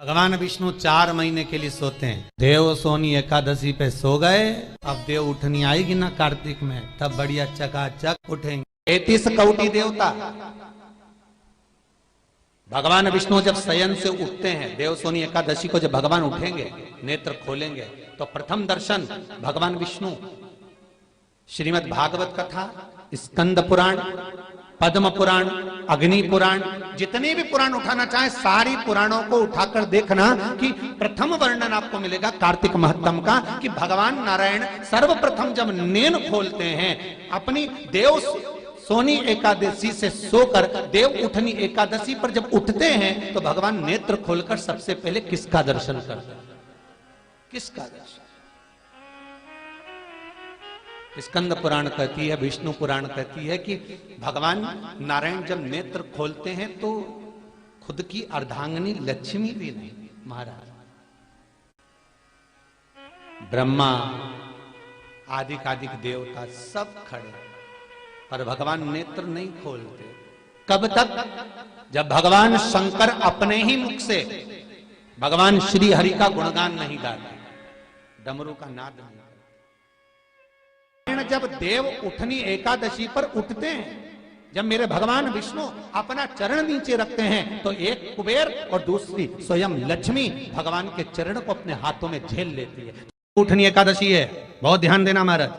भगवान विष्णु 4 महीने के लिए सोते हैं। देव सोनी एकादशी पे सो गए। अब देव उठनी आएगी ना कार्तिक में, तब बढ़िया चकाचक उठेंगे। 33 कौटी देवता। भगवान विष्णु जब शयन से उठते हैं, देव सोनी एकादशी को जब भगवान उठेंगे, नेत्र खोलेंगे, तो प्रथम दर्शन भगवान विष्णु श्रीमद् भागवत कथा, स्कंद पुराण, पद्म पुराण, अग्नि पुराण, जितने भी पुराण उठाना चाहे सारी पुराणों को उठाकर देखना कि प्रथम वर्णन आपको मिलेगा कार्तिक महत्तम का, कि भगवान नारायण सर्वप्रथम जब नेन खोलते हैं अपनी देव सोनी एकादशी से सोकर देव उठनी एकादशी पर जब उठते हैं, तो भगवान नेत्र खोलकर सबसे पहले किसका दर्शन करते हैं? किसका दर्शन? स्कंद पुराण कहती है, विष्णु पुराण कहती है कि भगवान नारायण जब नेत्र खोलते हैं तो खुद की अर्धांगिनी लक्ष्मी भी नहीं, महाराज ब्रह्मा आदिक देवता सब खड़े, पर भगवान नेत्र नहीं खोलते। कब तक? जब भगवान शंकर अपने ही मुख से भगवान श्री हरि का गुणगान नहीं गाते, डमरू का नाद नहीं। जब देव उठनी एकादशी पर उठते हैं, जब मेरे भगवान विष्णु अपना चरण नीचे रखते हैं, तो एक कुबेर और दूसरी स्वयं लक्ष्मी भगवान के चरण को अपने हाथों में झेल लेती है। उठनी एकादशी है, बहुत ध्यान देना महाराज।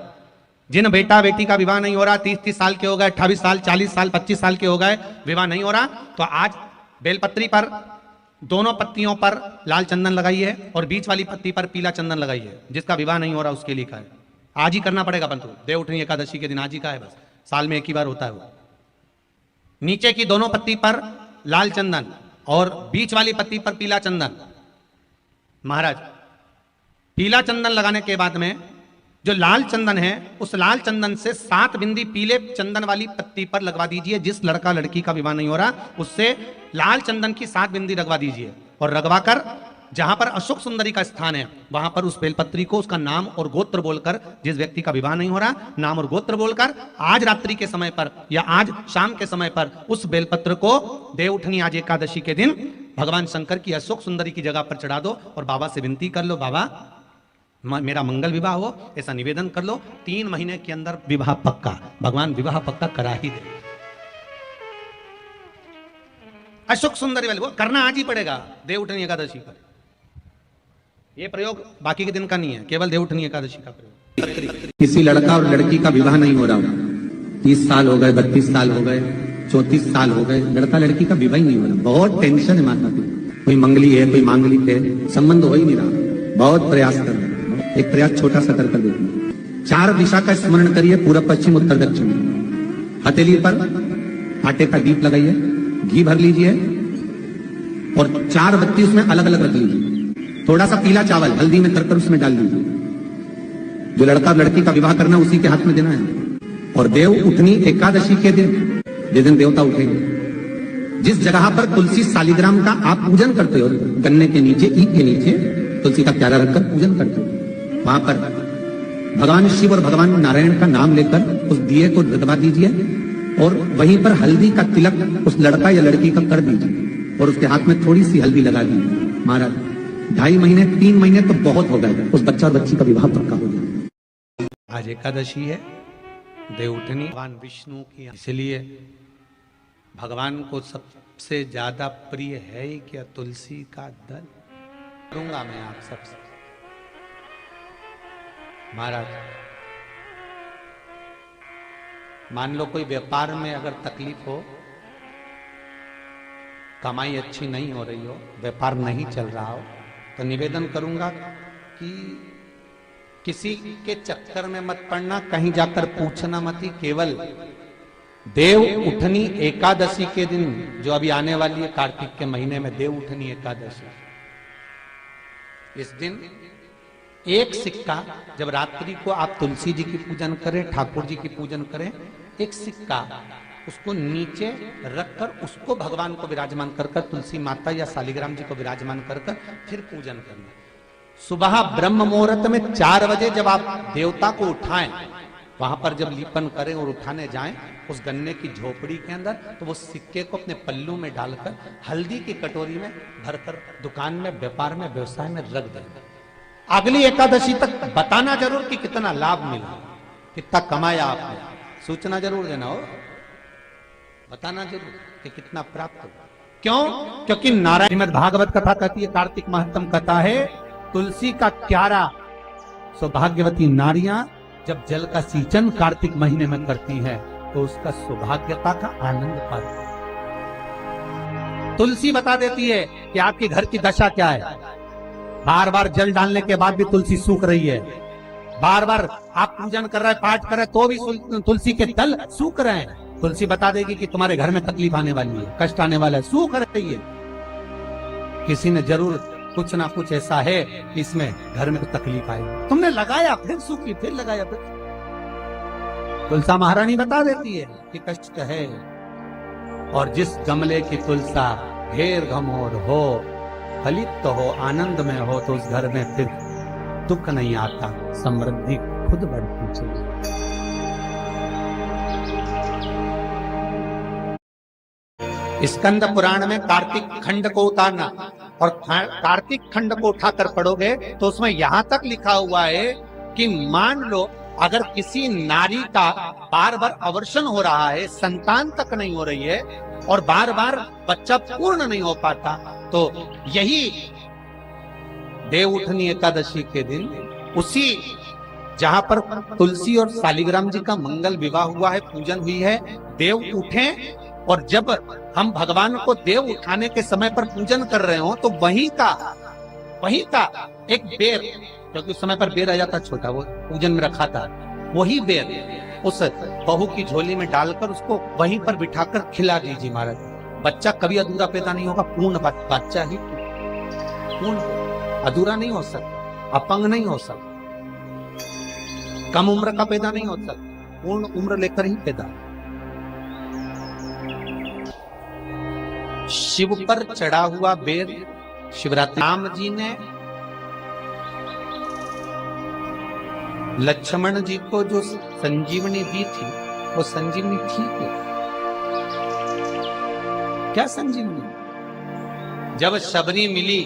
जिन बेटा बेटी का विवाह नहीं हो रहा, 30 साल के हो गए, 28 साल, 40 साल, 25 साल के हो गए, विवाह नहीं हो रहा, तो आज बेलपत्री पर दोनों पत्तियों पर लाल चंदन लगाइए और बीच वाली पत्ती पर पीला चंदन लगाइए। जिसका विवाह नहीं हो रहा उसके लिए का है, आज ही करना पड़ेगा। परंतु देव उठनी एकादशी के दिन आज ही का है, बस साल में एक ही बार होता है वो। नीचे की दोनों पत्ती पर लाल चंदन और बीच वाली पत्ती पर पीला चंदन। महाराज पीला चंदन लगाने के बाद में जो लाल चंदन है, उस लाल चंदन से 7 बिंदी पीले चंदन वाली पत्ती पर लगवा दीजिए। जिस लड़का लड़की का विवाह नहीं हो रहा उससे लाल चंदन की 7 बिंदी लगवा दीजिए, और लगवाकर जहां पर अशोक सुंदरी का स्थान है वहां पर उस बेलपत्री को उसका नाम और गोत्र बोलकर, जिस व्यक्ति का विवाह नहीं हो रहा नाम और गोत्र बोलकर, आज रात्रि के समय पर या आज शाम के समय पर उस बेलपत्र को देव उठनी आज एकादशी के दिन भगवान शंकर की अशोक सुंदरी की जगह पर चढ़ा दो और बाबा से विनती कर लो, बाबा मेरा मंगल विवाह हो, ऐसा निवेदन कर लो। 3 महीने के अंदर विवाह पक्का, भगवान विवाह पक्का करा ही दे। अशोक सुंदरी वाले वो करना आज ही पड़ेगा देव उठनी एकादशी पर। ये प्रयोग बाकी के दिन का नहीं है, केवल देव उठनी एकादशी का प्रयोग। किसी लड़का और लड़की का विवाह नहीं हो रहा हो, 30 साल हो गए, 32 साल हो गए, 34 साल हो गए, लड़का लड़की का विवाह ही नहीं हो रहा, बहुत टेंशन है माता पिता। कोई मंगली है, कोई मांगलिक है, संबंध हो ही नहीं रहा, बहुत प्रयास कर रहे हैं। एक प्रयास छोटा सा कर देखिए। 4 दिशा का स्मरण करिए, पूर्व पश्चिम उत्तर दक्षिण। हथेली पर आटे का दीप लगाइए, घी भर लीजिए और 4 बत्ती उसमें अलग अलग रख लीजिए। थोड़ा सा पीला चावल हल्दी में कर उसमें डाल दीजिए। जो लड़का लड़की का विवाह करना उसी के हाथ में देना है। और देव उठनी एकादशी के दिन, जिस दिन देवता उठेंगे, जिस जगह पर तुलसी शालिग्राम का आप पूजन करते हो, गन्ने के नीचे, ईंट के नीचे तुलसी का प्यारा रखकर पूजन करते हो, वहां पर भगवान शिव और भगवान नारायण का नाम लेकर उस दिए को जला दीजिए और वहीं पर हल्दी का तिलक उस लड़का या लड़की का कर दीजिए और उसके हाथ में थोड़ी सी हल्दी लगा दीजिए। महाराज 2.5 महीने 3 महीने तो बहुत हो गए, उस बच्चा और बच्ची का विवाह पक्का हो जाए। आज एकादशी है, देव उठनी भगवान विष्णु की, इसलिए भगवान को सबसे ज्यादा प्रिय है ही क्या? तुलसी का दल। दूंगा मैं आप सबसे महाराज। मान लो कोई व्यापार में अगर तकलीफ हो, कमाई अच्छी नहीं हो रही हो, व्यापार नहीं चल रहा हो, तो निवेदन करूंगा कि किसी के चक्कर में मत पड़ना, कहीं जाकर पूछना मत ही। केवल देव उठनी एकादशी के दिन, जो अभी आने वाली है कार्तिक के महीने में देव उठनी एकादशी, इस दिन एक सिक्का, जब रात्रि को आप तुलसी जी की पूजन करें, ठाकुर जी की पूजन करें, एक सिक्का उसको नीचे रखकर उसको भगवान को विराजमान कर कर, तुलसी माता या शालिग्राम जी को विराजमान कर कर फिर पूजन करना। सुबह ब्रह्म मुहूर्त में 4 बजे जब आप देवता को उठाएं, वहां पर जब लीपन करें और उठाने जाएं उस गन्ने की झोपड़ी के अंदर, तो वो सिक्के को अपने पल्लू में डालकर हल्दी की कटोरी में भरकर दुकान में, व्यापार में, व्यवसाय में रख दें। अगली एकादशी तक बताना जरूर कि कितना लाभ मिला, कितना कमाया आपने, सूचना जरूर देना हो, बताना जरूर कि कितना प्राप्त हुआ। क्यों? क्योंकि नारायण श्रीमद् भागवत कथा कहती है, कार्तिक महत्तम कथा है, तुलसी का क्यारा सौभाग्यवती नारियां जब जल का सिंचन कार्तिक महीने में करती है तो उसका सौभाग्यता का आनंद पाती है। तुलसी बता देती है कि आपके घर की दशा क्या है। बार बार जल डालने के बाद भी तुलसी सूख रही है, बार बार आप पूजन कर रहे हैं, पाठ कर रहे हैं, तो भी तुलसी के दल सूख रहे हैं। तुलसी बता देगी कि तुम्हारे घर में तकलीफ आने वाली है, कष्ट आने वाला है, सूख रही है। किसी ने जरूर कुछ ना कुछ ऐसा है कि इसमें घर में तकलीफ आएगी, तुमने लगाया फिर सूखी, फिर लगाया फिर। तुलसा महारानी बता देती है कि कष्ट है, और जिस गमले की तुलसा घेर घमोर हो, फलित तो हो, आनंद में हो, तो उस घर में फिर दुख नहीं आता, समृद्धि खुद बढ़ती चली। स्कंद पुराण में कार्तिक खंड को उतारना, और कार्तिक खंड को उठाकर पढ़ोगे तो उसमें यहां तक लिखा हुआ है कि मान लो अगर किसी नारी का बार बार अवर्षण हो रहा है, संतान तक नहीं हो रही है और बार बार बच्चा पूर्ण नहीं हो पाता, तो यही देव उठनी एकादशी के दिन, उसी जहां पर तुलसी और शालिग्राम जी का मंगल विवाह हुआ है, पूजन हुई है, देव उठे, और जब हम भगवान को देव उठाने के समय पर पूजन कर रहे हो तो वहीं का एक बेर, क्योंकि उस समय पर बेर आ जाता छोटा, वो पूजन में रखा था, वही बेर उस बहू की झोली में डालकर उसको वहीं पर बिठाकर खिला दीजिए महाराज। बच्चा कभी अधूरा पैदा नहीं होगा, पूर्ण बच्चा ही पूर्ण, अधूरा नहीं हो सकता, अपंग नहीं हो सकता, कम उम्र का पैदा नहीं हो सकता, पूर्ण उम्र लेकर ही पैदा। शिव पर चढ़ा हुआ बेर शिवरात्रि, राम जी ने लक्ष्मण जी को जो संजीवनी दी थी, वो संजीवनी थी क्या संजीवनी? जब शबरी मिली,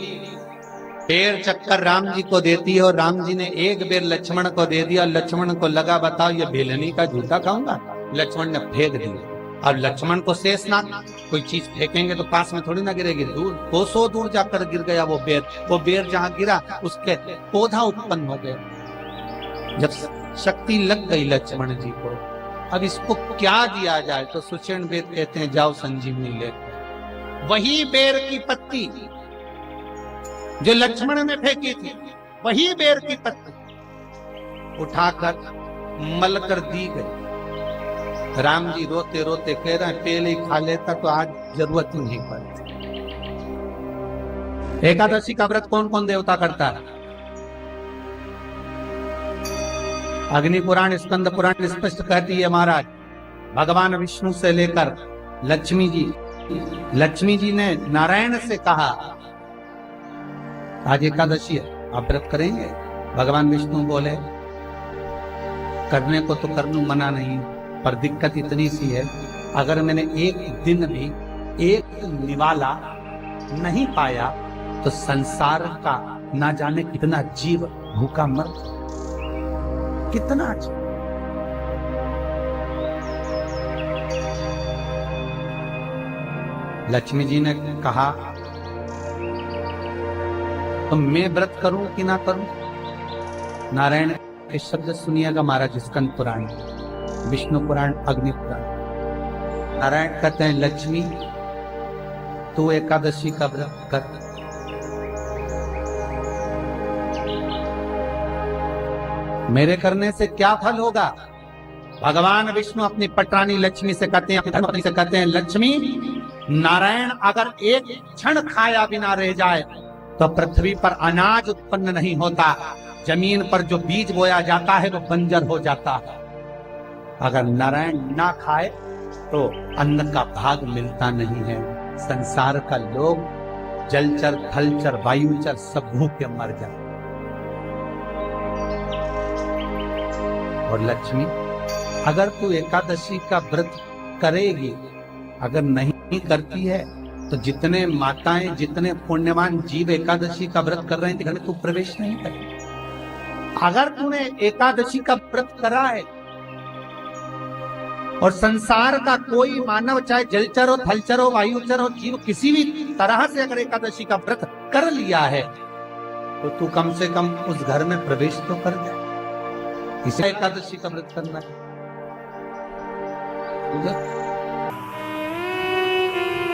बेर चक्कर राम जी को देती है और राम जी ने एक बेर लक्ष्मण को दे दिया, लक्ष्मण को लगा बताओ ये बेलनी का जूता खाऊंगा, लक्ष्मण ने फेंक दिया। अब लक्ष्मण को शेषनाग, कोई चीज फेंकेंगे तो पास में थोड़ी ना गिरेगी, दूर, कोसों दूर जाकर गिर गया वो बेर। वो बेर जहां गिरा उसके पौधा उत्पन्न हो गया। जब शक्ति लग गई लक्ष्मण जी को, अब इसको क्या दिया जाए, तो सुषेण वेद कहते हैं जाओ संजीवनी लेकर। वही बेर की पत्ती जो लक्ष्मण ने फेंकी थी, वही बेर की पत्ती उठाकर मलकर दी गई। राम जी रोते रोते कह रहे हैं पहले ही खा लेता तो आज जरूरत ही नहीं पड़ती। एकादशी का व्रत कौन कौन देवता करता है? अग्नि पुराण, स्कंद पुराण स्पष्ट कहती है महाराज, भगवान विष्णु से लेकर लक्ष्मी जी ने नारायण से कहा आज एकादशी है, आप व्रत करेंगे? भगवान विष्णु बोले करने को तो कर लूं, मना नहीं, पर दिक्कत इतनी सी है, अगर मैंने एक दिन भी एक निवाला नहीं पाया तो संसार का ना जाने कितना जीव भूखा मर, कितना जीव। लक्ष्मी जी ने कहा तो मैं व्रत करूं कि ना करूं? नारायण के शब्द सुनिएगा महाराज, स्कंद पुराण, विष्णु पुराण, अग्नि पुराण। नारायण कहते हैं लक्ष्मी तू एकादशी का व्रत कर, मेरे करने से क्या फल होगा? भगवान विष्णु अपनी पटरानी लक्ष्मी से कहते हैं, अपनी धर्मपत्नी से कहते हैं लक्ष्मी, नारायण अगर एक क्षण खाया बिना रह जाए तो पृथ्वी पर अनाज उत्पन्न नहीं होता, जमीन पर जो बीज बोया जाता है वो बंजर हो जाता है। अगर नारायण ना खाए तो अन्न का भाग मिलता नहीं है। संसार का लोग जलचर, थलचर, वायुचर सब भूखे मर जाए। और लक्ष्मी अगर तू एकादशी का व्रत करेगी, अगर नहीं करती है तो जितने माताएं, जितने पुण्यवान जीव एकादशी का व्रत कर रहे हैं घर में तू प्रवेश नहीं करेगी। अगर तूने एकादशी का व्रत करा है और संसार का कोई मानव, चाहे जलचर हो, थलचर हो, वायुचर हो, जीव किसी भी तरह से अगर एकादशी का व्रत कर लिया है तो तू कम से कम उस घर में प्रवेश तो कर दे। इसे एकादशी का व्रत करना है।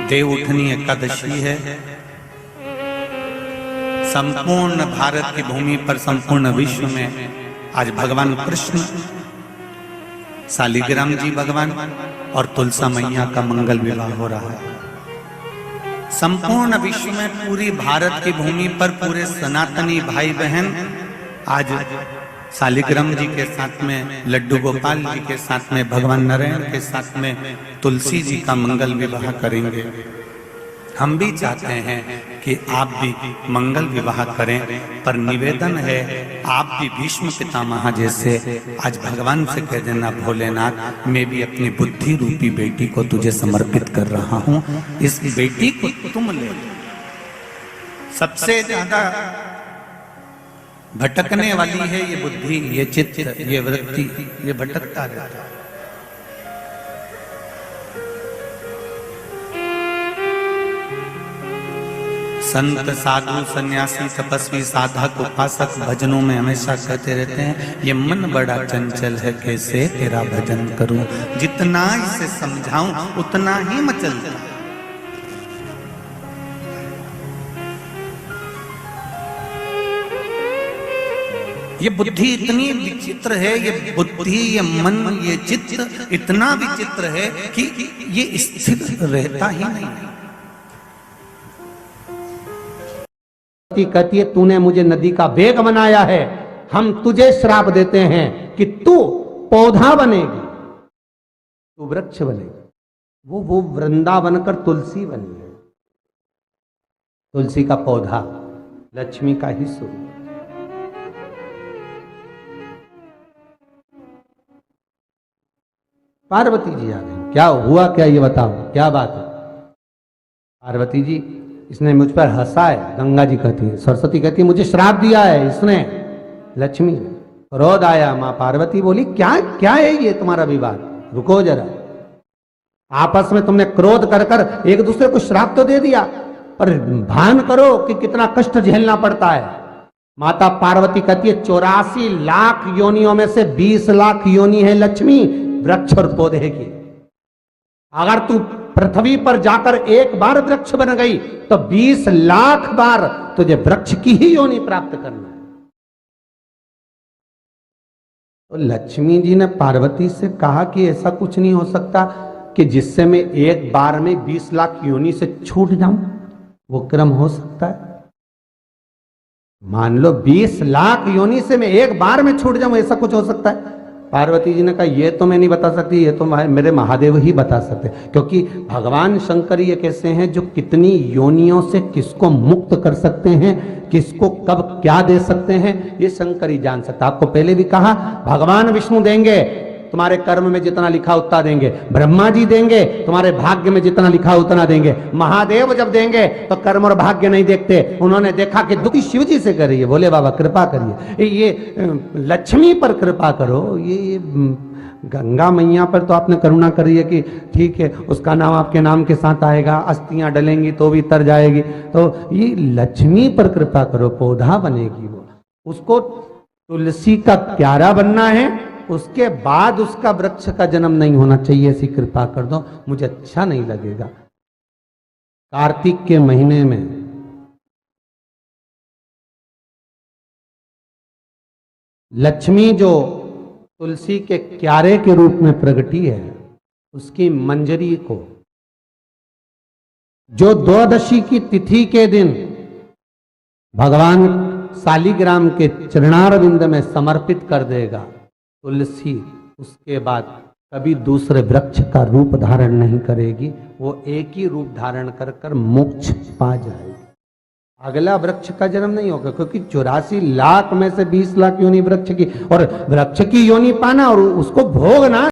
देव उठनी एकादशी है। संपूर्ण भारत की भूमि पर, संपूर्ण विश्व में आज भगवान कृष्ण, शालिग्राम जी भगवान और तुलसा मैया का मंगल विवाह हो रहा है। संपूर्ण विश्व में, पूरी भारत की भूमि पर पूरे सनातनी भाई बहन आज शालिग्राम जी के साथ में, लड्डू गोपाल जी के साथ में, भगवान नारायण के साथ में तुलसी जी का मंगल विवाह करेंगे। हम भी चाहते हैं कि आप भी मंगल विवाह करें, पर निवेदन है आप भी भीष्म पितामह जैसे आज भगवान से कह देना, भोलेनाथ मैं भी अपनी बुद्धि रूपी बेटी को तुझे समर्पित कर रहा हूं, इस बेटी को तुम ले। सबसे ज्यादा भटकने वाली है ये बुद्धि, ये चित्त, ये वृत्ति, ये भटकता रहता है। संत, साधु, सन्यासी, तपस्वी, साधक, उपासक भजनों में हमेशा कहते रहते हैं ये मन बड़ा चंचल है, कैसे तेरा भजन करूं, जितना इसे समझाऊं उतना ही मचलता है। ये बुद्धि इतनी विचित्र है, ये बुद्धि, ये मन, ये चित्त इतना विचित्र है कि ये स्थिर रहता ही नहीं। कहती है तूने मुझे नदी का वेग बनाया है, हम तुझे श्राप देते हैं कि तू पौधा बनेगी, तू वृक्ष बनेगी। वो वृंदावन कर तुलसी बनी है। तुलसी का पौधा लक्ष्मी का ही स्वरूप। पार्वती जी आ गई। क्या हुआ, क्या ये बताओ, क्या बात है? पार्वती जी, इसने मुझ पर हंसा है। गंगा जी कहती है, सरस्वती कहती है मुझे श्राप दिया है इसने, लक्ष्मी ने। क्रोध आया। मां पार्वती बोली क्या क्या है ये तुम्हारा विवाद, रुको जरा। आपस में तुमने क्रोध कर कर एक दूसरे को श्राप तो दे दिया, पर भान करो कि कितना कष्ट झेलना पड़ता है। माता पार्वती कहती है 84 लाख योनियों में से 20 लाख योनि है लक्ष्मी वृक्ष और पौधे की। अगर तू पृथ्वी पर जाकर एक बार वृक्ष बन गई तो 20 लाख बार तुझे वृक्ष की ही योनि प्राप्त करना है। तो लक्ष्मी जी ने पार्वती से कहा कि ऐसा कुछ नहीं हो सकता कि जिससे मैं एक बार में 20 लाख योनि से छूट जाऊं, वो क्रम हो सकता है? मान लो 20 लाख योनि से मैं एक बार में छूट जाऊं, ऐसा कुछ हो सकता है? पार्वती जी ने कहा ये तो मैं नहीं बता सकती, ये तो मेरे महादेव ही बता सकते, क्योंकि भगवान शंकर ये कैसे हैं जो कितनी योनियों से किसको मुक्त कर सकते हैं, किसको कब क्या दे सकते हैं, ये शंकर ही जान सकता। आपको पहले भी कहा भगवान विष्णु देंगे, तुम्हारे कर्म में जितना लिखा उतना देंगे। ब्रह्मा जी देंगे, तुम्हारे भाग्य में जितना लिखा उतना देंगे। महादेव जब देंगे तो कर्म और भाग्य नहीं देखते। उन्होंने देखा कि दुखी शिव जी से कर रही है, बोले बाबा कृपा करिए, ये लक्ष्मी पर कृपा करो, ये गंगा मैया पर तो आपने करुणा करी है कि ठीक है उसका नाम आपके नाम के साथ आएगा, अस्थियां डलेंगी तो भी तर जाएगी, तो ये लक्ष्मी पर कृपा करो, पौधा बनेगी वो। उसको तुलसी का क्यारा बनना है, उसके बाद उसका वृक्ष का जन्म नहीं होना चाहिए, ऐसी कृपा कर दो, मुझे अच्छा नहीं लगेगा। कार्तिक के महीने में लक्ष्मी जो तुलसी के क्यारे के रूप में प्रगटी है, उसकी मंजरी को जो द्वादशी की तिथि के दिन भगवान शालिग्राम के चरणारविंद में समर्पित कर देगा, तुलसी उसके बाद कभी दूसरे वृक्ष का रूप धारण नहीं करेगी, वो एक ही रूप धारण कर कर मोक्ष पा जाएगी। अगला वृक्ष का जन्म नहीं होगा, क्योंकि 84 लाख में से 20 लाख योनि वृक्ष की, और वृक्ष की योनि पाना और उसको भोगना